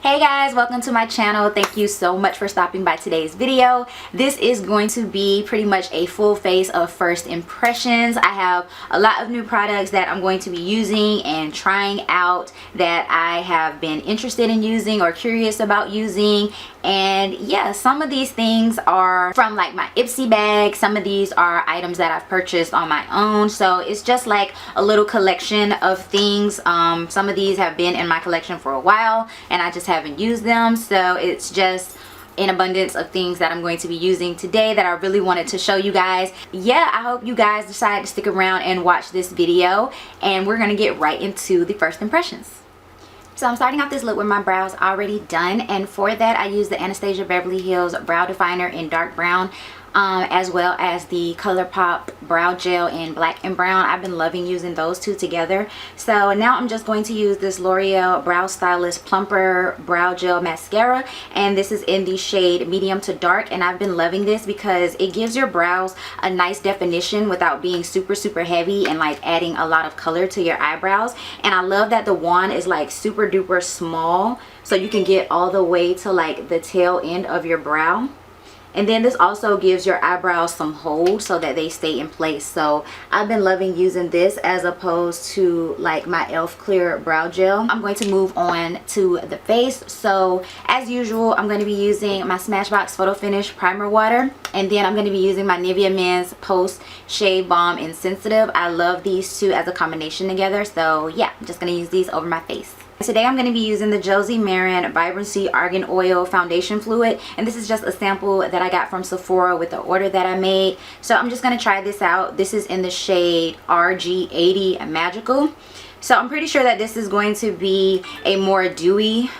Hey guys, welcome to my channel. Thank you so much for stopping by today's video. This is going to be pretty much a full face of first impressions. I have a lot of new products that I'm going to be using and trying out that I have been interested in using or curious about using. And yeah, some of these things are from like my Ipsy bag. Some of these are items that I've purchased on my own. So it's just like a little collection of things. Some of these have been in my collection for a while and I just haven't used them. So it's just an abundance of things that I'm going to be using today that I really wanted to show you guys. Yeah, I hope you guys decide to stick around and watch this video, and we're gonna get right into the first impressions. So I'm starting off this look with my brows already done, and for that I use the Anastasia Beverly Hills brow definer in dark brown, as well as the Colourpop brow gel in black and brown. I've been loving using those two together. So now I'm just going to use this L'Oreal Brow Stylist Plumper Brow Gel Mascara, and this is in the shade medium to dark, and I've been loving this because it gives your brows a nice definition without being super heavy and like adding a lot of color to your eyebrows. And I love that the wand is like super duper small, so you can get all the way to like the tail end of your brow. And then this also gives your eyebrows some hold so that they stay in place. So I've been loving using this as opposed to like my e.l.f. clear brow gel. I'm going to move on to the face. So as usual, I'm going to be using my Smashbox Photo Finish Primer Water. And then I'm going to be using my Nivea Men's Post Shave Balm in Sensitive. I love these two as a combination together. So yeah, I'm just going to use these over my face. Today I'm going to be using the Josie Maran Vibrancy Argan Oil Foundation Fluid, and this is just a sample that I got from Sephora with the order that I made. So I'm just going to try this out. This is in the shade RG80 Magical. So I'm pretty sure that this is going to be a more dewy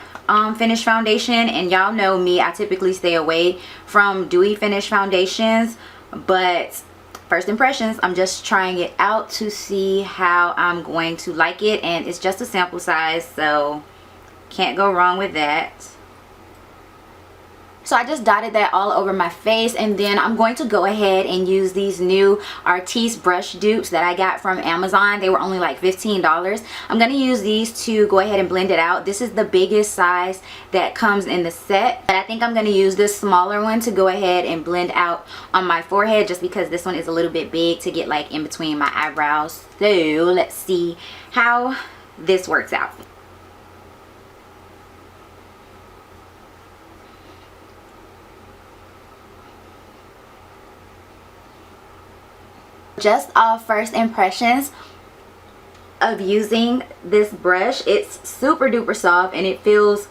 finish foundation, and y'all know me, I typically stay away from dewy finish foundations, but first impressions, I'm just trying it out to see how I'm going to like it, and it's just a sample size, so can't go wrong with that. So I just dotted that all over my face, and then I'm going to go ahead and use these new Artis brush dupes that I got from Amazon. They were only like $15. I'm going to use these to go ahead and blend it out. This is the biggest size that comes in the set, but I think I'm going to use this smaller one to go ahead and blend out on my forehead, just because this one is a little bit big to get like in between my eyebrows. So let's see how this works out. Just off first impressions of using this brush, it's super duper soft and it feels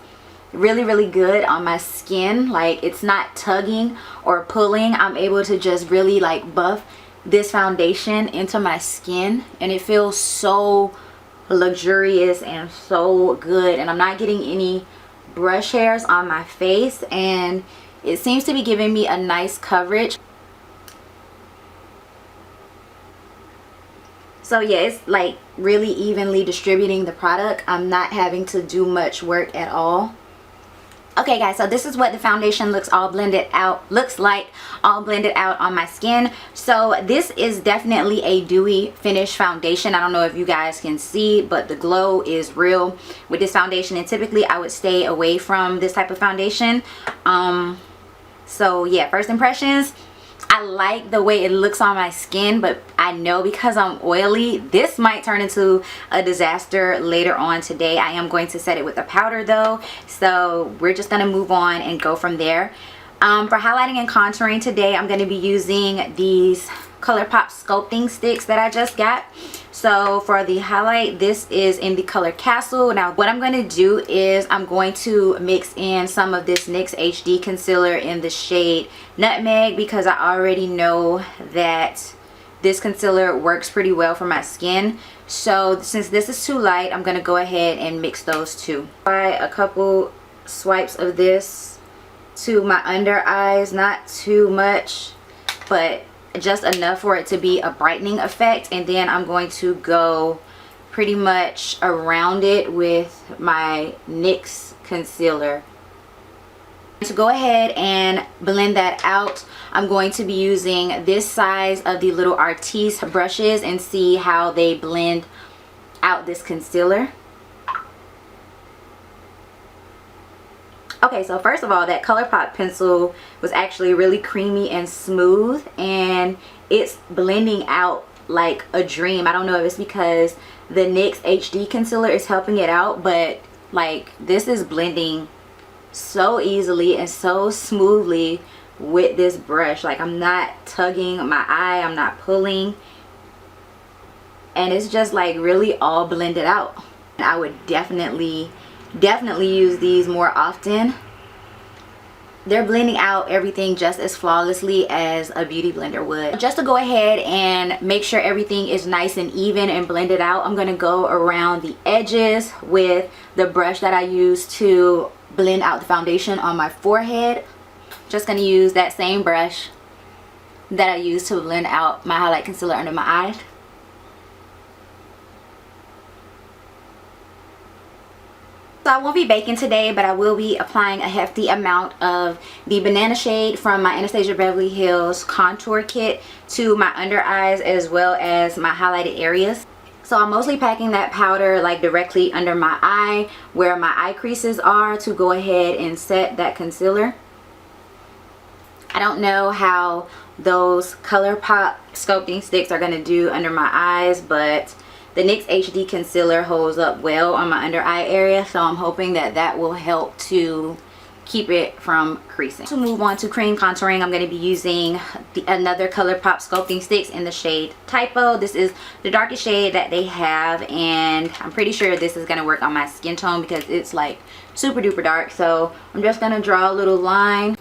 really good on my skin. Like, it's not tugging or pulling. I'm able to just really like buff this foundation into my skin, and it feels so luxurious and so good, and I'm not getting any brush hairs on my face, and it seems to be giving me a nice coverage. So yeah, it's like really evenly distributing the product. I'm not having to do much work at all. Okay guys, so this is what the foundation looks like all blended out on my skin. So this is definitely a dewy finish foundation. I don't know if you guys can see, but the glow is real with this foundation, and typically I would stay away from this type of foundation. So yeah, first impressions, I like the way it looks on my skin, but I know because I'm oily, this might turn into a disaster later on today. I am going to set it with a powder though, so we're just going to move on and go from there. For highlighting and contouring today, I'm going to be using these Colourpop sculpting sticks that I just got. So for the highlight, this is in the color Castle. Now what I'm going to do is I'm going to mix in some of this NYX HD concealer in the shade Nutmeg, because I already know that this concealer works pretty well for my skin. So since this is too light, I'm going to go ahead and mix those two. Try a couple swipes of this to my under eyes, not too much, but just enough for it to be a brightening effect, and then I'm going to go pretty much around it with my NYX concealer. To go ahead and blend that out, I'm going to be using this size of the little Artis brushes and see how they blend out this concealer. Okay, so first of all, that Colourpop pencil was actually really creamy and smooth, and it's blending out like a dream. I don't know if it's because the NYX HD concealer is helping it out, but like this is blending so easily and so smoothly with this brush. Like I'm not tugging my eye, I'm not pulling, and it's just like really all blended out. I would definitely use these more often. They're blending out everything just as flawlessly as a beauty blender would. Just to go ahead and make sure everything is nice and even and blended out, I'm going to go around the edges with the brush that I use to blend out the foundation on my forehead. Just going to use that same brush that I use to blend out my highlight concealer under my eyes. So I won't be baking today, but I will be applying a hefty amount of the Banana Shade from my Anastasia Beverly Hills contour kit to my under eyes as well as my highlighted areas. So I'm mostly packing that powder like directly under my eye where my eye creases are to go ahead and set that concealer. I don't know how those Colourpop sculpting sticks are going to do under my eyes, but the NYX HD concealer holds up well on my under eye area, so I'm hoping that that will help to keep it from creasing. To move on to cream contouring, I'm going to be using another Colourpop sculpting sticks in the shade Typo. This is the darkest shade that they have, and I'm pretty sure this is going to work on my skin tone because it's like super duper dark. So I'm just going to draw a little line.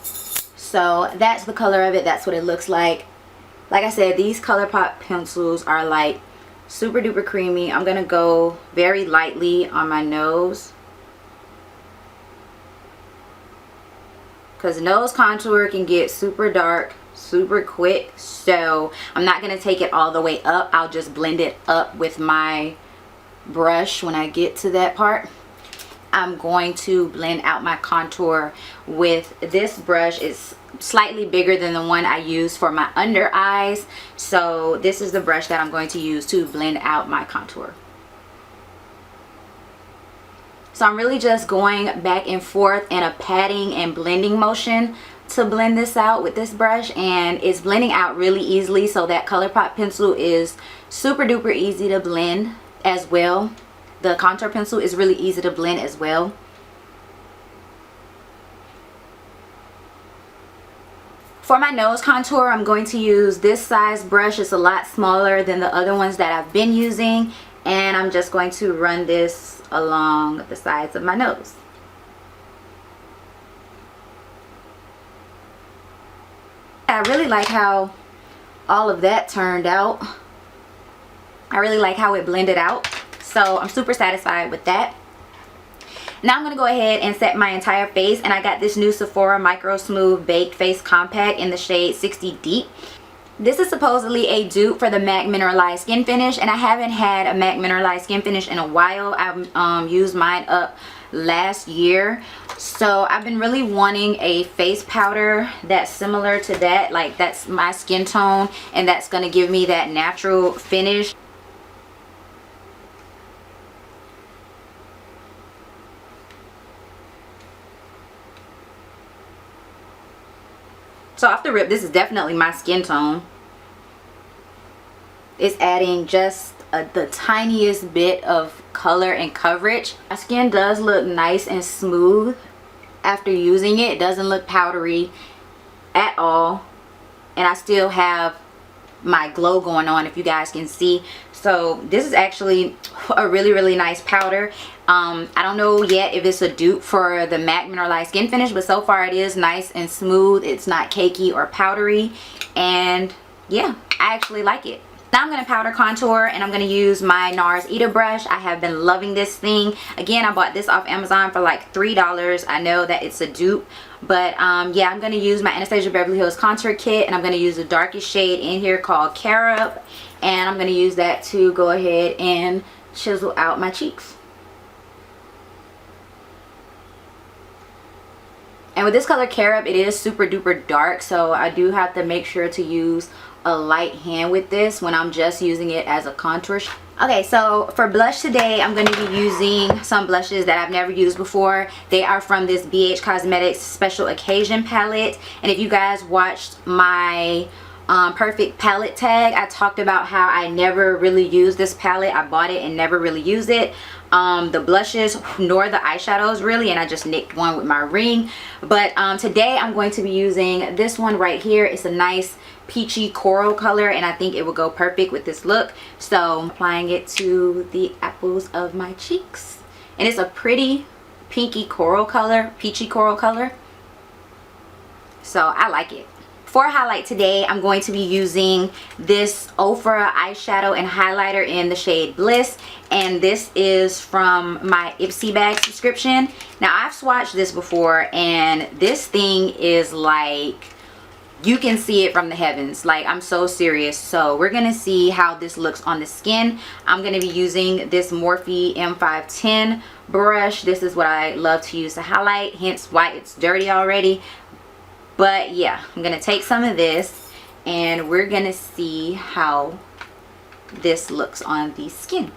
So that's the color of it. That's what it looks like. Like I said, these Colourpop pencils are like super duper creamy. I'm gonna go very lightly on my nose because nose contour can get super dark super quick, so I'm not gonna take it all the way up. I'll just blend it up with my brush when I get to that part. I'm going to blend out my contour with this brush. It's slightly bigger than the one I use for my under eyes, so this is the brush that I'm going to use to blend out my contour. So I'm really just going back and forth in a patting and blending motion to blend this out with this brush, and it's blending out really easily. So that Colourpop pencil is super duper easy to blend as well. The contour pencil is really easy to blend as well. For my nose contour, I'm going to use this size brush. It's a lot smaller than the other ones that I've been using, and I'm just going to run this along the sides of my nose. I really like how all of that turned out. I really like how it blended out. So I'm super satisfied with that. Now I'm going to go ahead and set my entire face, and I got this new Sephora Micro Smooth Baked Face Compact in the shade 60 Deep. This is supposedly a dupe for the MAC Mineralized Skin Finish, and I haven't had a MAC Mineralized Skin Finish in a while. I've used mine up last year, so I've been really wanting a face powder that's similar to that, like that's my skin tone, and that's going to give me that natural finish. So off the rip, this is definitely my skin tone. It's adding just the tiniest bit of color and coverage. My skin does look nice and smooth after using it. It doesn't look powdery at all. And I still have my glow going on, if you guys can see. So this is actually a really nice powder. I don't know yet if it's a dupe for the MAC Mineralized Skin Finish, but so far it is nice and smooth. It's not cakey or powdery, and yeah, I actually like it. Now I'm going to powder contour, and I'm going to use my NARS Ita brush. I have been loving this thing. Again, I bought this off Amazon for like $3. I know that it's a dupe, but yeah, I'm going to use my Anastasia Beverly Hills contour kit, and I'm going to use the darkest shade in here called Carob, and I'm going to use that to go ahead and chisel out my cheeks. And with this color Carob, it is super duper dark, so I do have to make sure to use a light hand with this when I'm just using it as a contour. Okay, so for blush today, I'm going to be using some blushes that I've never used before. They are from this BH Cosmetics Special Occasion palette. And if you guys watched my perfect palette tag, I talked about how I never really used this palette. I bought it and never really used it. The blushes nor the eyeshadows really, and I just nicked one with my ring. But today I'm going to be using this one right here. It's a nice peachy coral color, and I think it will go perfect with this look. So I'm applying it to the apples of my cheeks, and it's a pretty pinky coral color, peachy coral color, so I like it. For highlight today, I'm going to be using this Ofra eyeshadow and highlighter in the shade Bliss, and this is from my Ipsy Bag subscription. Now I've swatched this before, and this thing is like, you can see it from the heavens. Like, I'm so serious. So we're gonna see how this looks on the skin. I'm gonna be using this Morphe M510 brush. This is what I love to use to highlight, hence why it's dirty already. But yeah, I'm gonna take some of this and we're gonna see how this looks on the skin.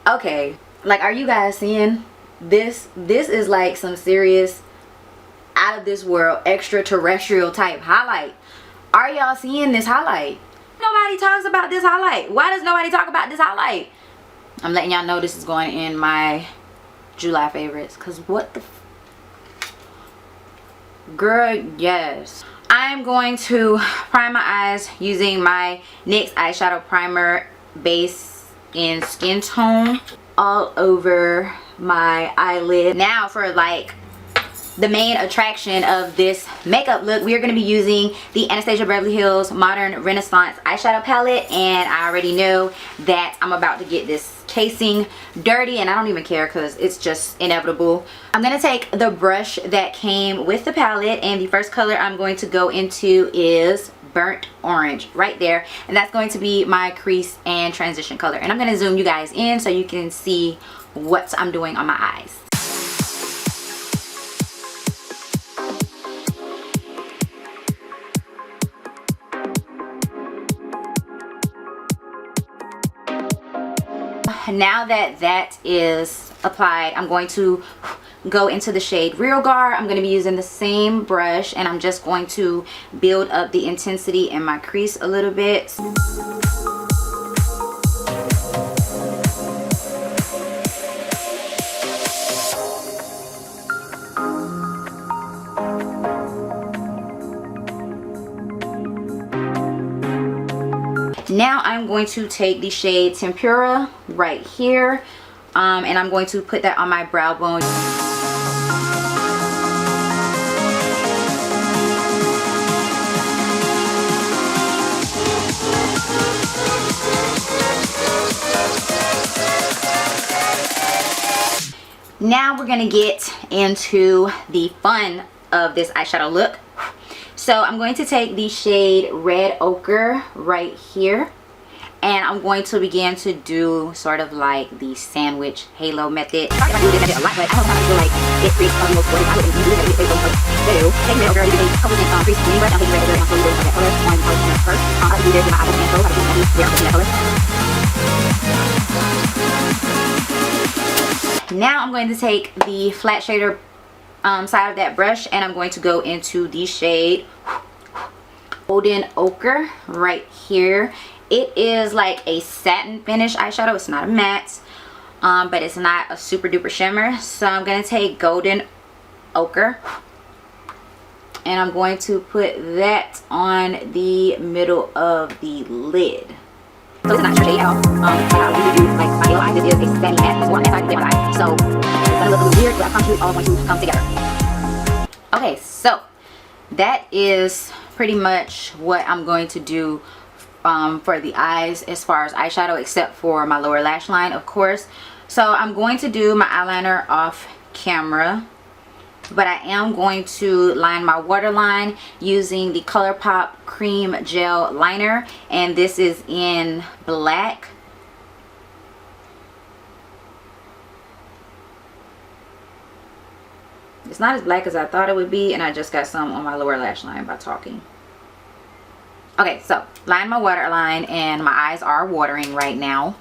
Okay, like, are you guys seeing this? This is like some serious out of this world extraterrestrial type highlight. Are y'all seeing this highlight? Nobody talks about this highlight. Why does nobody talk about this highlight? I'm letting y'all know this is going in my July favorites, because what the girl, yes. I'm going to prime my eyes using my NYX eyeshadow primer base in Skin Tone all over my eyelid. Now for like the main attraction of this makeup look, we are going to be using the Anastasia Beverly Hills Modern Renaissance eyeshadow palette, and I already know that I'm about to get this casing dirty, and I don't even care because it's just inevitable. I'm going to take the brush that came with the palette, and the first color I'm going to go into is Burnt Orange right there, and that's going to be my crease and transition color. And I'm going to zoom you guys in so you can see what I'm doing on my eyes. Now that that is applied, I'm going to go into the shade Real Guard. I'm going to be using the same brush, and I'm just going to build up the intensity in my crease a little bit. Now I'm going to take the shade Tempura right here, and I'm going to put that on my brow bone. Now we're going to get into the fun of this eyeshadow look. So I'm going to take the shade Red Ochre right here, and I'm going to begin to do sort of like the sandwich halo method. I do this method a lot, but I don't know how to feel like it creates almost what I would do it face on video. Taking it over, you can couple things on crease clean brush. I'm taking regular and slowly building that color on my first. I can do this with my eyebrow and so I can do that color. Now I'm going to take the flat shader side of that brush, and I'm going to go into the shade Golden Ochre right here. It is like a satin finish eyeshadow. It's not a matte, but it's not a super duper shimmer. So I'm going to take Golden Ochre, and I'm going to put that on the middle of the lid. So it's not your shade at all. I really do like my yellow eye. This is a satin matte. It's more matte than my eye. So it's gonna look a little weird, but I promise you it's all going to come together. Okay, so that is pretty much what I'm going to do for the eyes as far as eyeshadow, except for my lower lash line, of course. So I'm going to do my eyeliner off camera, but I am going to line my waterline using the Colourpop Cream Gel Liner, and this is in black. It's not as black as I thought it would be, and I just got some on my lower lash line by talking. Okay, so line my waterline, and my eyes are watering right now.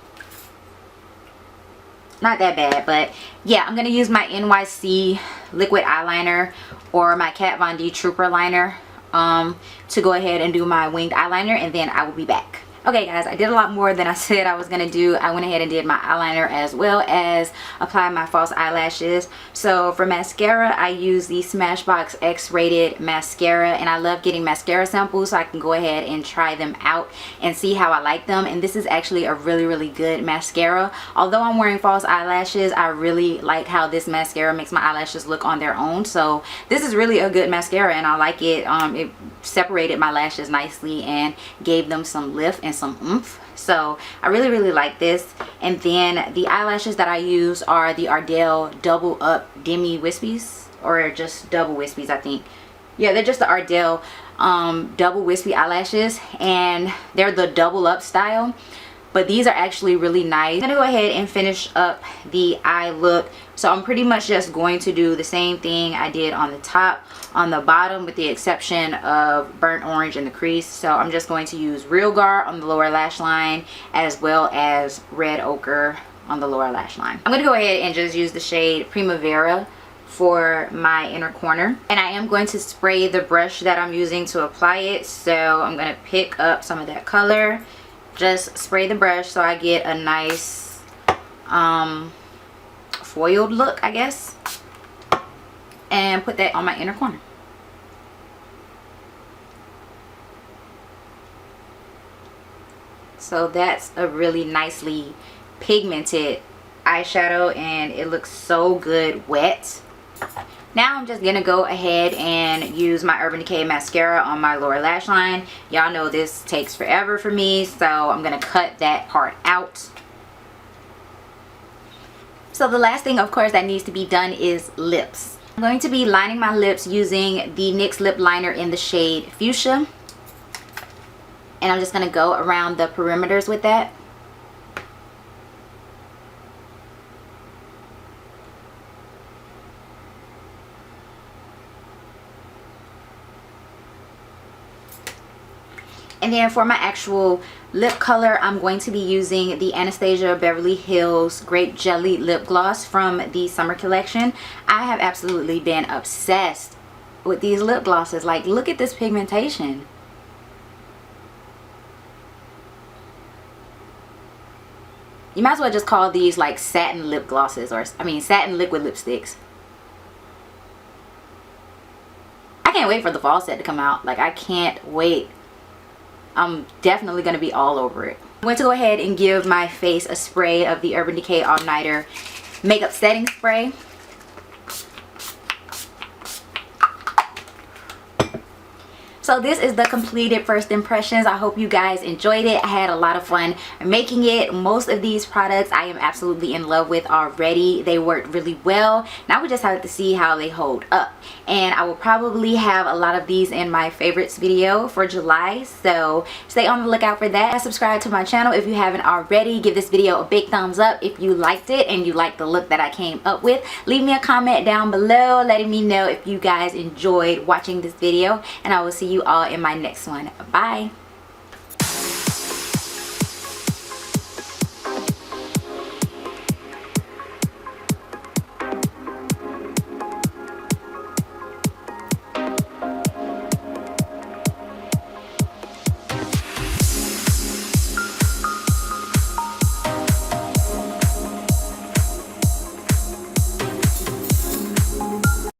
Not that bad, but yeah, I'm gonna use my NYC liquid eyeliner or my Kat Von D Trooper liner to go ahead and do my winged eyeliner, and then I will be back. Okay guys, I did a lot more than I said I was gonna do. I went ahead and did my eyeliner as well as apply my false eyelashes. So for mascara, I use the Smashbox X-rated mascara, and I love getting mascara samples so I can go ahead and try them out and see how I like them. And this is actually a really good mascara. Although I'm wearing false eyelashes, I really like how this mascara makes my eyelashes look on their own. So this is really a good mascara, and I like it. It separated my lashes nicely and gave them some lift and some oomph. So I really like this. And then the eyelashes that I use are the Ardell Double Up Demi Wispies, or just double wispies, I think. Yeah, they're just the Ardell double wispy eyelashes, and they're the double up style, but these are actually really nice. I'm gonna go ahead and finish up the eye look. So I'm pretty much just going to do the same thing I did on the top, on the bottom, with the exception of burnt orange in the crease. So I'm just going to use Real Guard on the lower lash line, as well as red ochre on the lower lash line. I'm gonna go ahead and just use the shade Primavera for my inner corner, and I am going to spray the brush that I'm using to apply it. So I'm gonna pick up some of that color, just spray the brush so I get a nice foiled look, I guess, and put that on my inner corner. So that's a really nicely pigmented eyeshadow, and it looks so good wet. Now I'm just gonna go ahead and use my Urban Decay mascara on my lower lash line. Y'all know this takes forever for me, so I'm gonna cut that part out. So the last thing, of course, that needs to be done is lips. I'm going to be lining my lips using the NYX lip liner in the shade Fuchsia, and I'm just gonna go around the perimeters with that. And then for my actual lip color, I'm going to be using the Anastasia Beverly Hills Grape Jelly Lip Gloss from the summer collection. I have absolutely been obsessed with these lip glosses. Like, look at this pigmentation. You might as well just call these like satin lip glosses, or I mean satin liquid lipsticks. I can't wait for the fall set to come out. Like, I can't wait. I'm definitely going to be all over it. I'm going to go ahead and give my face a spray of the Urban Decay All Nighter Makeup Setting Spray. So this is the completed first impressions. I hope you guys enjoyed it. I had a lot of fun making it. Most of these products I am absolutely in love with already. They worked really well. Now we just have to see how they hold up. And I will probably have a lot of these in my favorites video for July. So stay on the lookout for that. Subscribe to my channel if you haven't already. Give this video a big thumbs up if you liked it and you liked the look that I came up with. Leave me a comment down below letting me know if you guys enjoyed watching this video. And I will see you all in my next one. Bye.